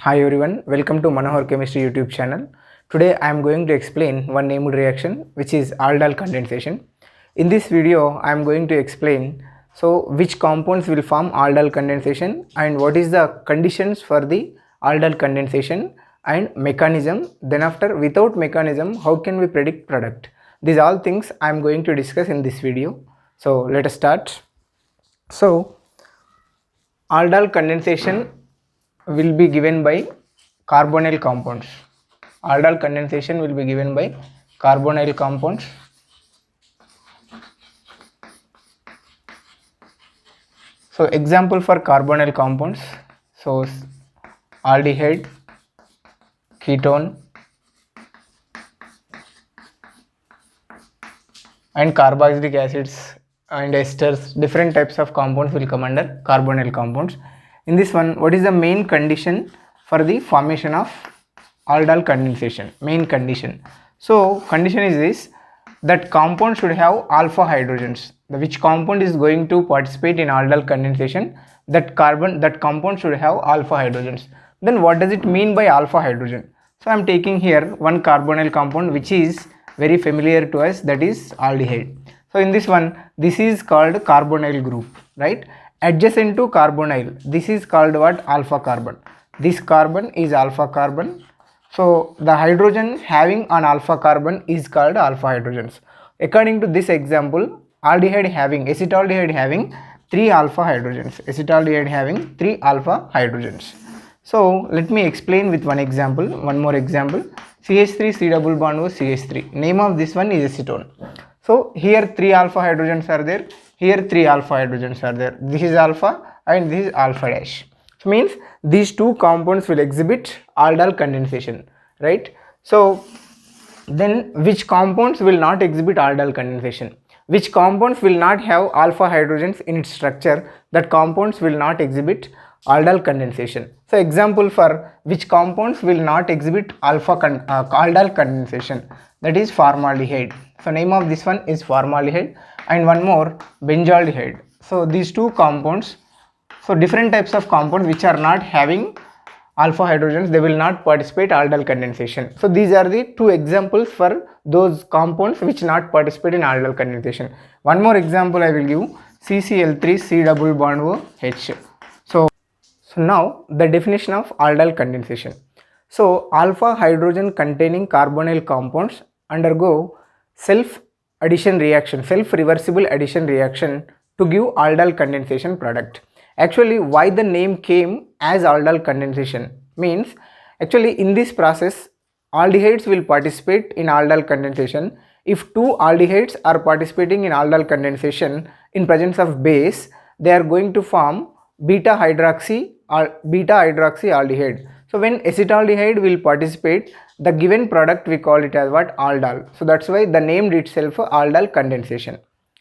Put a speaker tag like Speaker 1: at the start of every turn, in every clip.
Speaker 1: Hi everyone, welcome to Manohar Chemistry YouTube channel. Today I am going to explain one named reaction which is aldol condensation. In this video I am going to explain which compounds will form aldol condensation and what is the conditions for the aldol condensation and mechanism. Then after, without mechanism, how can we predict product? These all things I am going to discuss in this video. So let us start. So aldol condensation will be given by carbonyl compounds. Aldol condensation will be given by carbonyl compounds. So example for carbonyl compounds, so aldehyde, ketone and carboxylic acids and esters, different types of compounds will come under carbonyl compounds. In this one, what is the main condition for the formation of aldol condensation? Main condition. So condition is this, that compound should have alpha hydrogens. Which compound is going to participate in aldol condensation? That compound should have alpha hydrogens. Then what does it mean by alpha hydrogen? So I am taking here one carbonyl compound which is very familiar to us, that is aldehyde. So in this one, this is called carbonyl group, right? Adjacent to carbonyl, this is called what? Alpha carbon. This carbon is alpha carbon. So the hydrogen having an alpha carbon is called alpha hydrogens. According to this example, acetaldehyde having 3 alpha hydrogens. Acetaldehyde having 3 alpha hydrogens. So let me explain with one example, one more example. CH3 C double bond O CH3. Name of this one is acetone. So here 3 alpha hydrogens are there. Here 3 alpha hydrogens are there. This is alpha and this is alpha dash. So means these two compounds will exhibit aldol condensation, right? So then which compounds will not exhibit aldol condensation? Which compounds will not have alpha hydrogens in its structure? That compounds will not exhibit aldol condensation. So example for which compounds will not exhibit aldol condensation, that is formaldehyde. So name of this one is formaldehyde and one more benzaldehyde. So these two compounds, so different types of compounds which are not having alpha hydrogens, they will not participate aldol condensation. So these are the two examples for those compounds which not participate in aldol condensation. One more example I will give, CCl3 C double bond O H. So now the definition of aldol condensation. So alpha hydrogen containing carbonyl compounds undergo self-reversible addition reaction to give aldol condensation product. Actually, why the name came as aldol condensation means, actually in this process aldehydes will participate in aldol condensation. If two aldehydes are participating in aldol condensation in presence of base, they are going to form beta hydroxy aldehyde. So when acetaldehyde will participate, the given product we call it as what? Aldol. So that's why the name itself aldol condensation,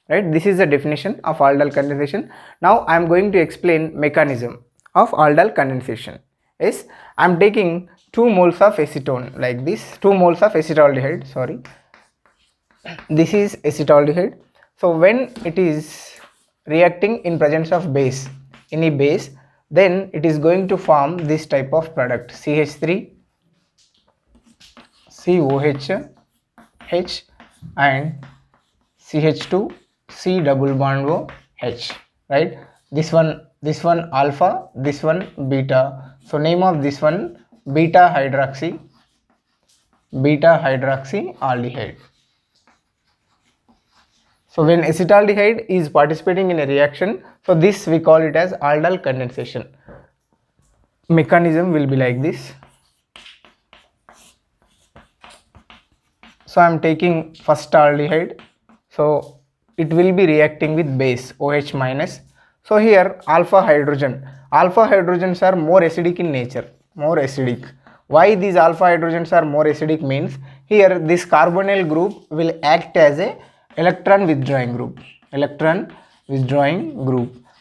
Speaker 1: right? This is the definition of aldol condensation. Now I am going to explain mechanism of aldol condensation. Yes, I am taking 2 moles of acetone like this, 2 moles of acetaldehyde, sorry. This is acetaldehyde. So when it is reacting in presence of base, any base, then it is going to form this type of product, CH3 COH H and CH2 C double bond O H, right? This one alpha, this one beta. So name of this one beta hydroxy aldehyde. So when acetaldehyde is participating in a reaction, so this we call it as aldol condensation. Mechanism will be like this. So I am taking first aldehyde, so it will be reacting with base OH minus. So here alpha hydrogens are more acidic in nature, more acidic. Why these alpha hydrogens are more acidic means, here this carbonyl group will act as a electron withdrawing group.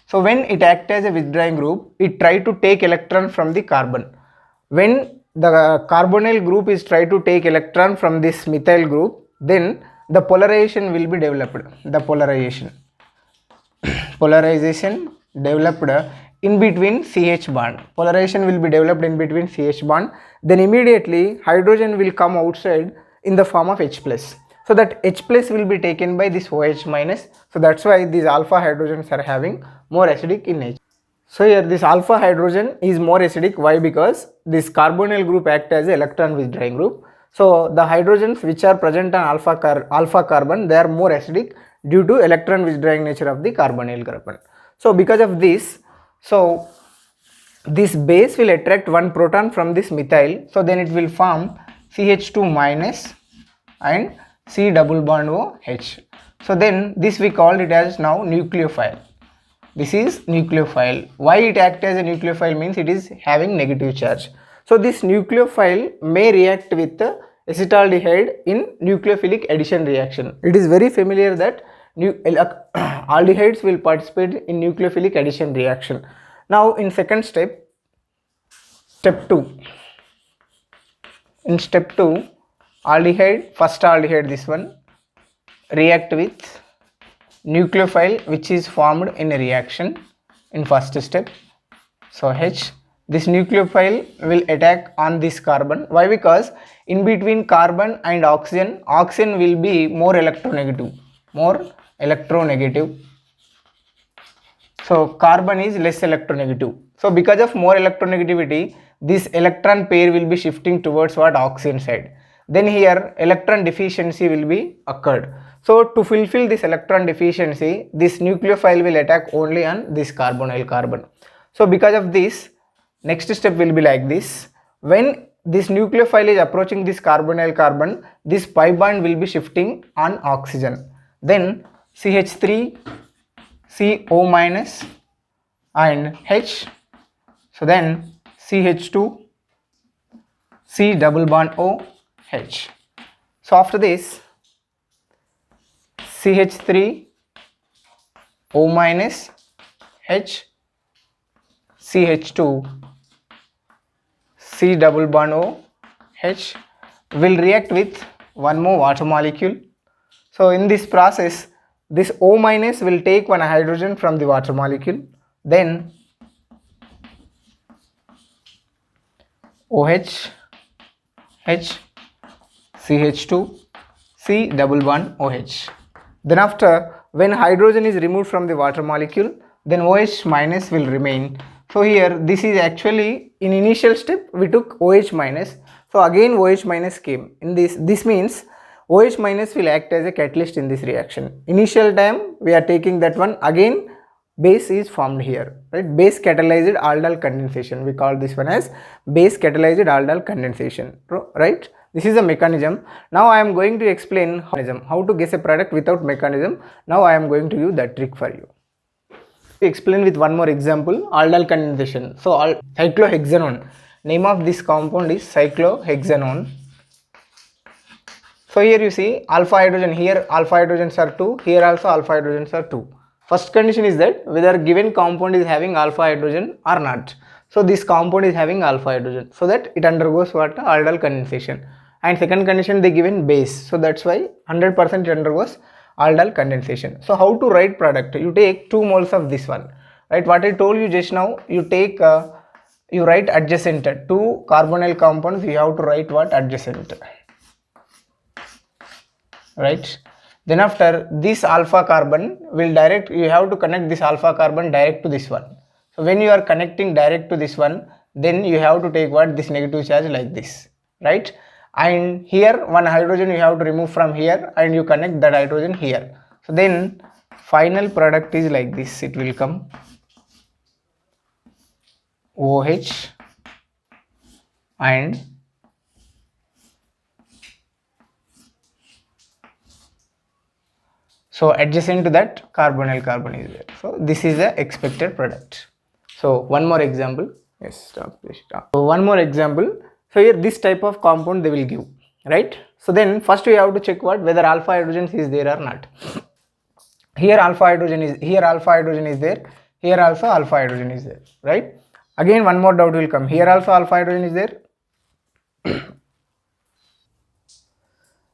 Speaker 1: So when it acts as a withdrawing group, it try to take electron from the carbon. When the carbonyl group is try to take electron from this methyl group, then the polarization will be developed. The polarization developed in between CH bond. Polarization will be developed in between CH bond. Then immediately hydrogen will come outside in the form of H plus. So that H plus will be taken by this OH minus. So that's why these alpha hydrogens are having more acidic in nature. So here this alpha hydrogen is more acidic. Why? Because this carbonyl group act as an electron withdrawing group. So the hydrogens which are present on alpha carbon, they are more acidic due to electron withdrawing nature of the carbonyl carbon. So because of this, so this base will attract one proton from this methyl. So then it will form CH2 minus and C double bond OH. So then this we called it as now nucleophile. This is nucleophile. Why it acts as a nucleophile means it is having negative charge. So this nucleophile may react with acetaldehyde in nucleophilic addition reaction. It is very familiar that aldehydes will participate in nucleophilic addition reaction. Now in second step, step 2. In step 2, aldehyde, first aldehyde, this one, react with nucleophile which is formed in a reaction in first step. So H, this nucleophile will attack on this carbon. Why? Because in between carbon and oxygen, oxygen will be more electronegative. So carbon is less electronegative. So because of more electronegativity, this electron pair will be shifting towards what? Oxygen side. Then here electron deficiency will be occurred. So to fulfill this electron deficiency, this nucleophile will attack only on this carbonyl carbon. So because of this, next step will be like this. When this nucleophile is approaching this carbonyl carbon, this pi bond will be shifting on oxygen. Then CH3, CO minus and H. So then CH2, C double bond OH. So after this, CH3, O minus, H, CH2, C double bond OH will react with one more water molecule. So in this process, this O minus will take one hydrogen from the water molecule. Then OH, H, CH2, C double bond OH. Then after, when hydrogen is removed from the water molecule, then OH minus will remain. So here this is actually in initial step we took OH minus. So again OH minus came. In this means OH minus will act as a catalyst in this reaction. Initial time we are taking that one, again base is formed here, right? Base catalyzed aldol condensation. We call this one as base catalyzed aldol condensation, right? This is a mechanism. Now I am going to explain how to guess a product without mechanism. Now I am going to use that trick for you. Explain with one more example, aldol condensation. So cyclohexanone, name of this compound is cyclohexanone. So here you see alpha hydrogen, here alpha hydrogens are 2, here also alpha hydrogens are 2. First condition is that whether given compound is having alpha hydrogen or not. So this compound is having alpha hydrogen, so that it undergoes what? Aldol condensation. And second condition, they given base, so that's why 100% it undergoes aldol condensation. So how to write product? You take 2 moles of this one, right? What I told you just now, you take you write adjacent. 2 carbonyl compounds, you have to write what? Adjacent, right? Then after, this alpha carbon will direct, you have to connect this alpha carbon direct to this one. So when you are connecting direct to this one, then you have to take what? This negative charge like this, right? And here one hydrogen you have to remove from here and you connect that hydrogen here. So then final product is like this, it will come OH and so adjacent to that carbonyl carbon is there. So this is the expected product. So one more example. Yes, stop, please stop. So one more example. So here this type of compound they will give, right? So then first we have to check what? Whether alpha hydrogen is there or not. Here alpha hydrogen is, here alpha hydrogen is there, here also alpha hydrogen is there, right? Again one more doubt will come. Here also alpha hydrogen is there.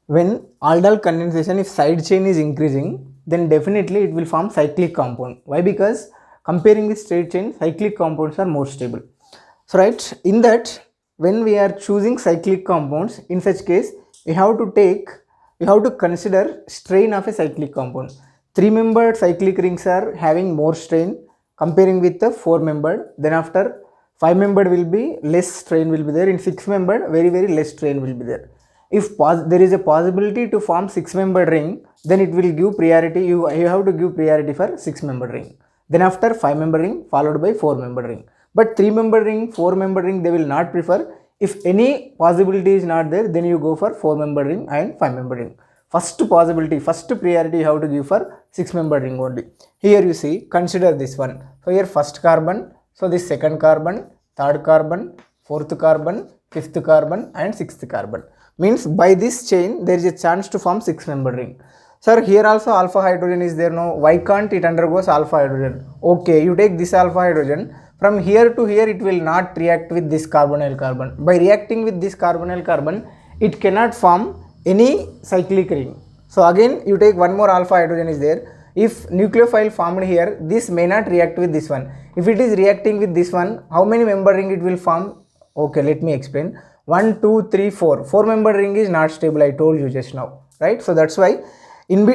Speaker 1: When aldol condensation, if side chain is increasing, then definitely it will form cyclic compound. Why? Because comparing with straight chain, cyclic compounds are more stable. So right, in that, when we are choosing cyclic compounds, in such case we have to consider strain of a cyclic compound. 3-membered cyclic rings are having more strain comparing with the 4-membered. Then after 5-membered will be less strain will be there. In 6-membered, very less strain will be there. If there is a possibility to form 6-membered ring, then it will give priority. You have to give priority for 6-membered ring. Then after 5-membered ring followed by 4-membered ring. But 3-membered ring, 4-membered ring, they will not prefer. If any possibility is not there, then you go for 4-membered ring and 5-membered ring. First possibility, first priority you have to give for 6-membered ring only. Here you see, consider this one. So here first carbon, so this second carbon, third carbon, fourth carbon, fifth carbon and sixth carbon. Means by this chain there is a chance to form 6-membered ring. Sir, here also alpha hydrogen is there. No, why can't it undergoes alpha hydrogen? Okay, you take this alpha hydrogen, from here to here it will not react with this carbonyl carbon. By reacting with this carbonyl carbon, it cannot form any cyclic ring. So again you take one more alpha hydrogen is there. If nucleophile formed here, this may not react with this one. If it is reacting with this one, how many member ring it will form? Okay, let me explain. 1 2 3 4 4-member ring is not stable, I told you just now, right? So that's why in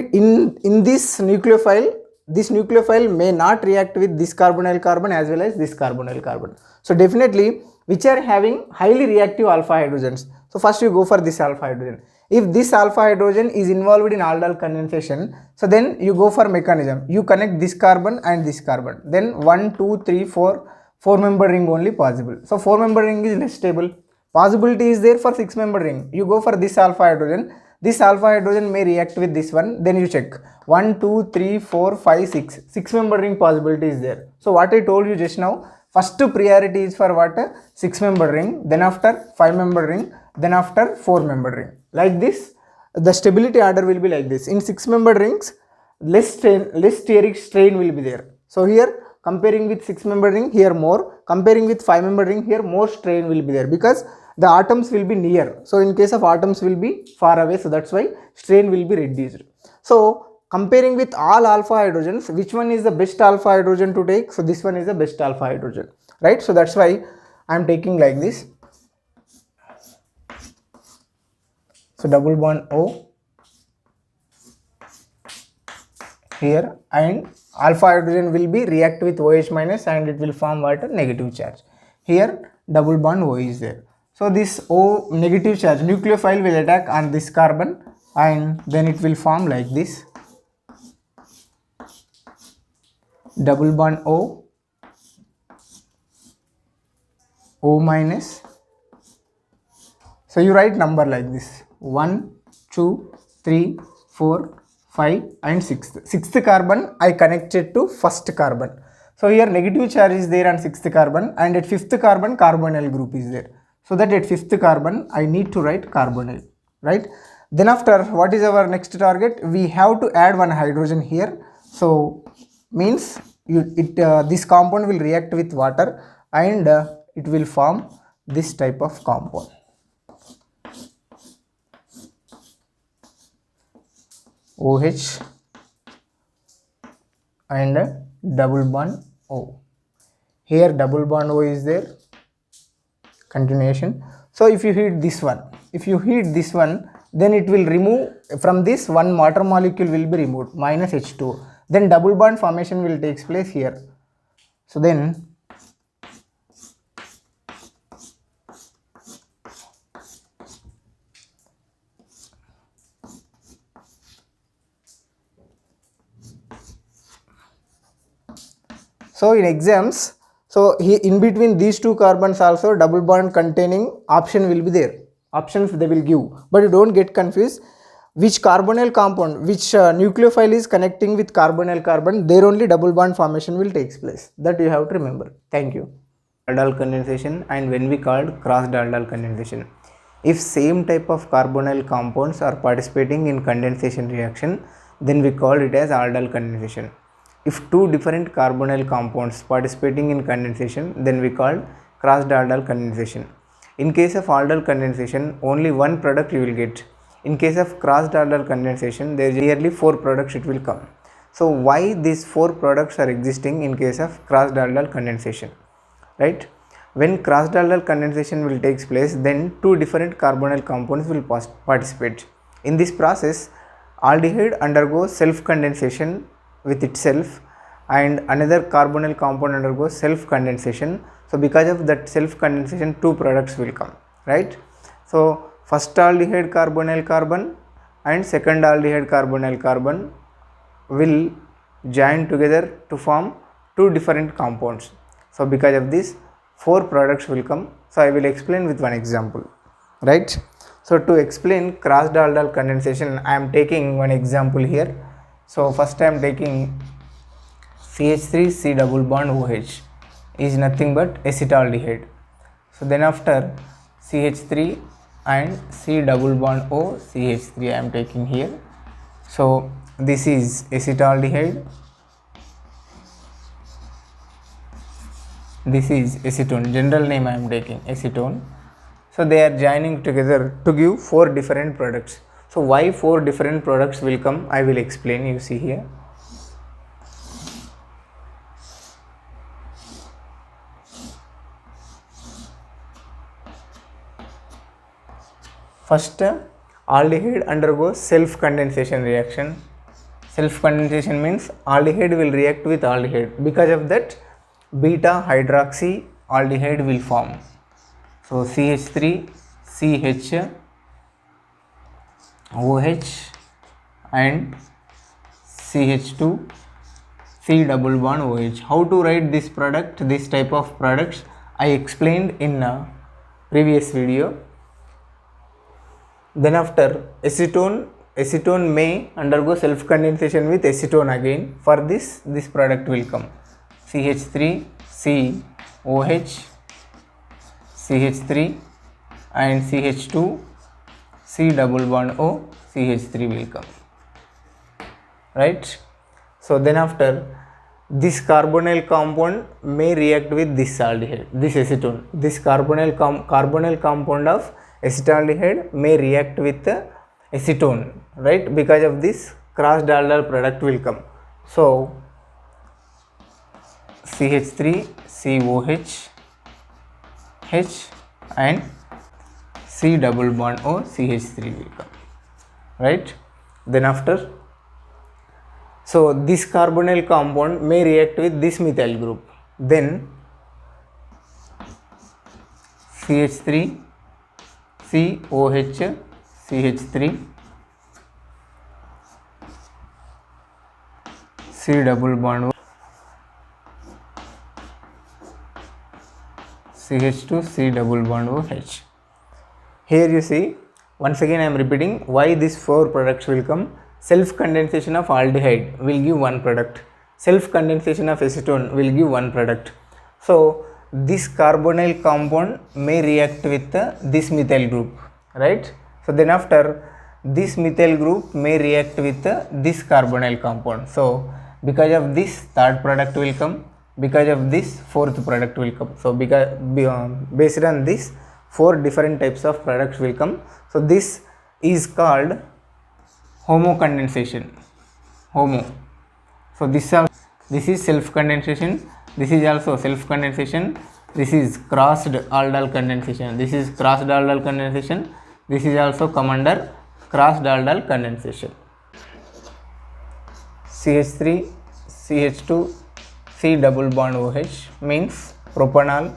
Speaker 1: this nucleophile may not react with this carbonyl carbon as well as this carbonyl carbon. So definitely which are having highly reactive alpha hydrogens. So first you go for this alpha hydrogen. If this alpha hydrogen is involved in aldol condensation, so then you go for mechanism. You connect this carbon and this carbon. Then 1 2 3 4-member ring only possible. So 4-member ring is less stable. Possibility is there for 6-member ring. You go for this alpha hydrogen. This alpha hydrogen may react with this one. Then you check 1 2 3 4 5 6. 6-member ring possibility is there. So what I told you just now, first priority is for what? 6-member ring. Then after 5-member ring. Then after 4-member ring. Like this, the stability order will be like this. In 6-member rings, less steric strain will be there. So here comparing with 6-member ring, here more. Comparing with 5-member ring, here more strain will be there because the atoms will be near. So in case of atoms will be far away, so that's why strain will be reduced. So comparing with all alpha hydrogens, which one is the best alpha hydrogen to take? So this one is the best alpha hydrogen, right? So that's why I am taking like this. So double bond O here, and alpha hydrogen will be react with OH minus and it will form what? A negative charge. Here double bond O is there. So this O negative charge, nucleophile will attack on this carbon and then it will form like this. Double bond O, O minus. So you write number like this: 1 2 3 4 5 and 6th. 6th carbon I connected to first carbon. So here negative charge is there on 6th carbon, and at 5th carbon carbonyl group is there. So that at 5th carbon I need to write carbonyl, right? Then after, what is our next target? We have to add one hydrogen here. So means this compound will react with water and it will form this type of compound. OH and double bond O. Here double bond O is there. Continuation. So if you heat this one, then it will remove from this one water molecule will be removed, minus H2O. Then double bond formation will take place here. So then in exams, so in between these two carbons also double bond containing option will be there. Options they will give, but you don't get confused which carbonyl compound, which nucleophile is connecting with carbonyl carbon, there only double bond formation will take place. That you have to remember. Thank you. Aldol condensation, and when we called crossed aldol condensation. If same type of carbonyl compounds are participating in condensation reaction, then we call it as aldol condensation. If two different carbonyl compounds participating in condensation, then we call crossed aldol condensation. In case of aldol condensation, only one product you will get. In case of crossed aldol condensation, there is nearly 4 products it will come. So why these four products are existing in case of cross Dalton condensation, right? When cross Dalton condensation will takes place, then two different carbonyl compounds will participate. In this process, aldehyde undergoes self condensation with itself and another carbonyl compound undergoes self condensation. So because of that self condensation, two products will come, right? So first aldehyde carbonyl carbon and second aldehyde carbonyl carbon will join together to form two different compounds. So because of this, four products will come. So I will explain with one example, right? So to explain cross Dalton condensation, I am taking one example here. So first I am taking CH3 C double bond OH is nothing but acetaldehyde. So then after CH3 and C double bond O CH3 I am taking here. So this is acetaldehyde, this is acetone, general name I am taking acetone. So they are joining together to give four different products. So why four different products will come, I will explain. You see here. First, aldehyde undergoes self condensation reaction. Self condensation means aldehyde will react with aldehyde. Because of that, beta hydroxy aldehyde will form. So CH3 CH OH and CH2 C double bond OH. How to write this product, this type of products I explained in a previous video. Then after acetone may undergo self condensation with acetone again. For this product will come CH3 C OH CH3 and CH2 C double bond O CH3 will come, right? So then after, this carbonyl compound may react with this aldehyde, this acetone. This carbonyl compound of acetaldehyde may react with acetone, right? Because of this, cross Dalton product will come. So CH3 COH H and C double bond O CH3 will come, right? Then after, so this carbonyl compound may react with this methyl group. Then CH3 COH CH3 C double bond O CH2 C double bond OH. Here you see, once again I am repeating why these four products will come. Self condensation of aldehyde will give one product. Self condensation of acetone will give one product. So this carbonyl compound may react with this methyl group, right? So then after, this methyl group may react with this carbonyl compound. So because of this, third product will come. Because of this, fourth product will come. So because based on this, four different types of products will come. So this is called homo condensation. Homo. So this is self condensation. This is also self condensation. This is crossed Dalton condensation. This is cross Dalton condensation. This is also come under cross Dalton condensation. CH3 CH2 C double bond OH means propanol.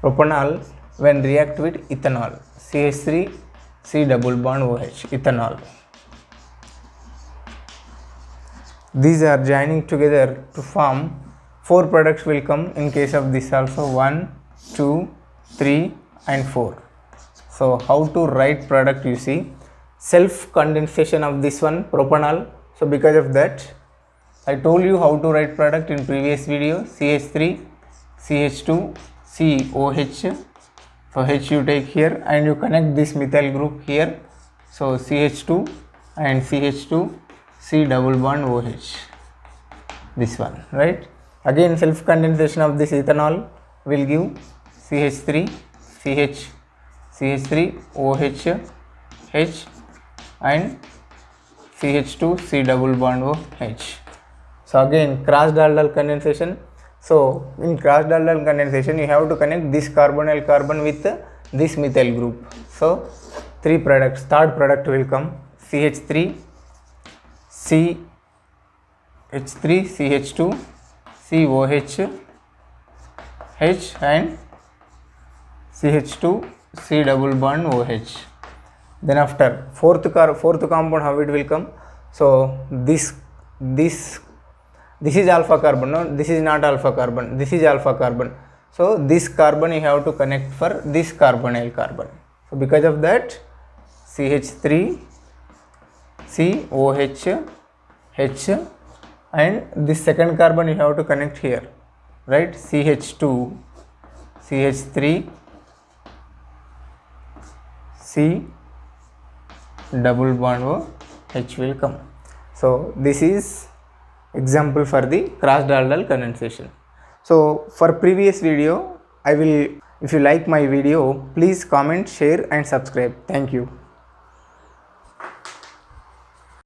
Speaker 1: Propanol when react with ethanol. CH3 C double bond OH, ethanol. These are joining together to form four products will come. In case of this also 1, 2, 3 and 4. So how to write product, you see, self condensation of this one propanol. So because of that, I told you how to write product in previous video. CH3 CH2 COH. So H you take here and you connect this methyl group here. So CH2 and CH2 C double bond OH. This one, right? Again self condensation of this ethanol will give CH3 CH3 OH H and CH2 C double bond OH. So again cross Dalton condensation. So in cross Dalton condensation you have to connect this carbonyl carbon with this methyl group. So three products, third product will come CH3 CH3 CH2 COH H and CH2 C double bond OH. Then after fourth compound, how it will come? So this is alpha carbon. No, this is not alpha carbon. This is alpha carbon. So this carbon you have to connect for this carbonyl carbon. So because of that, CH3 COH H and this second carbon you have to connect here, right? CH2 CH3 C double bond OH will come. So this is example for the cross Dalton condensation. So for previous video, if you like my video, please comment, share and subscribe. Thank you.